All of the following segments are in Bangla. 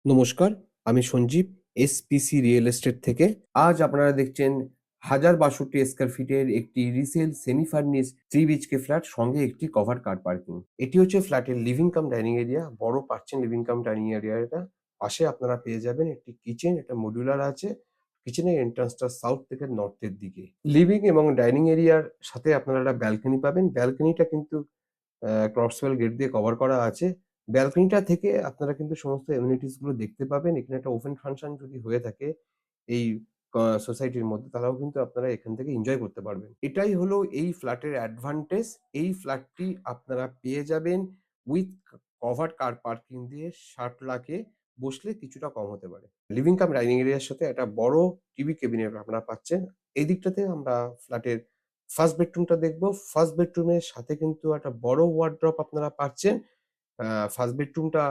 নমস্কার, আমি সঞ্জীব এসপিসি রিয়েল এস্টেট থেকে। আজ আপনারা দেখছেন ১০৬২ স্কয়ার ফিটের একটি resale semi furnish 3 BHK flat সঙ্গে একটি কভার কার পার্কিং। এটি হচ্ছে ফ্ল্যাটের লিভিং কাম ডাইনিং এরিয়া। বড় পাচ্ছেন লিভিং কাম ডাইনিং এরিয়া এটা। পাশে আপনারা পেয়ে যাবেন একটি কিচেন, এটা মডিউলার আছে। কিচেনের এন্ট্রান্সটা সাউথ থেকে নর্থের দিকে। লিভিং এবং ডাইনিং এরিয়ার সাথে আপনারা একটা ব্যালকনি পাবেন। ব্যালকনিটা কিন্তু ক্রসওয়েল গেট দিয়ে কভার করা আছে। ব্যালকনিটা থেকে আপনারা কিন্তু সমস্ত এমিনিটিস গুলো দেখতে পাবেন। এখানে একটা ওপেন ফাংশন যদি হয়ে থাকে এই সোসাইটির মধ্যে, তাহলেও কিন্তু আপনারা এখান থেকে এনজয় করতে পারবেন। এটাই হলো এই ফ্ল্যাটের অ্যাডভান্টেজ। এই ফ্ল্যাটটি আপনারা পেয়ে যাবেন উইথ কভার্ড কার পার্কিং দিয়ে ৬০,০০,০০০ এ বসলে কিছুটা কম হতে পারে। লিভিং কাম ডাইনিং এরিয়ার সাথে একটা বড় টিভি ক্যাবিনেট আপনারা পাচ্ছেন। এই দিকটাতে আমরা ফ্ল্যাটের ফার্স্ট বেডরুমটা দেখব। ফার্স্ট বেডরুমের সাথে কিন্তু একটা বড় ওয়ারড্রপ আপনারা পাচ্ছেন। আ ফার্স্ট বেডরুমটা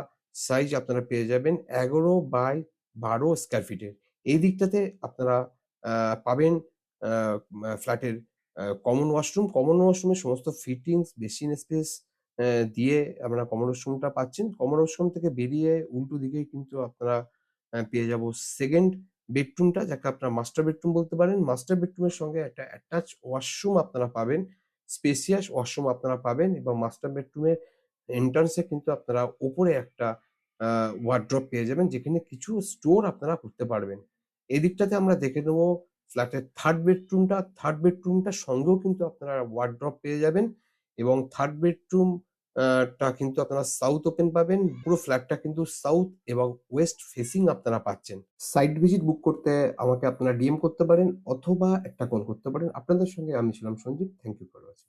সাইজ আপনারা পেয়ে যাবেন ১১/১২ স্কয়ার ফিটের। এই দিকটাতে আপনারা আ পাবেন আ ফ্ল্যাটের কমন ওয়াশরুম। কমন ওয়াশরুমের সমস্ত ফিটিংস, বেসিন স্পেস দিয়ে আপনারা কমন ওয়াশরুমটা পাচ্ছেন। কমন ওয়াশরুম থেকে বেরিয়ে উল্টো দিকেই কিন্তু আপনারা পেয়ে যাব 2nd বেডরুমটা, যাকে আপনারা মাস্টার বেডরুম বলতে পারেন। মাস্টার বেডরুমের সঙ্গে একটা অ্যাটাচ ওয়াশরুম আপনারা পাবেন। স্পেসিয়াস ওয়াশরুম আপনারা পাবেন এবং মাস্টার বেডরুমের এন্ট্রান্স এ কিন্তু আপনারা উপরে একটা আ ওয়ারড্রপ পেয়ে যাবেন, যেখানে কিছু স্টোর আপনারা করতে পারবেন। এদিকটাতে আমরা দেখে নেব ফ্ল্যাটের 3rd বেডরুমটা। 3rd বেডরুমটার সঙ্গেও কিন্তু আপনারা ওয়ারড্রপ পেয়ে যাবেন এবং 3rd বেডরুম টা কিন্তু আপনারা সাউথ ওপেন পাবেন। পুরো ফ্ল্যাটটা কিন্তু সাউথ এবং ওয়েস্ট ফেসিং আপনারা পাচ্ছেন। সাইট ভিজিট বুক করতে আমাকে আপনারা ডিএম করতে পারেন অথবা একটা কল করতে পারেন। আপনাদের সঙ্গে আমি ছিলাম Sanjeev. Thank you for watching.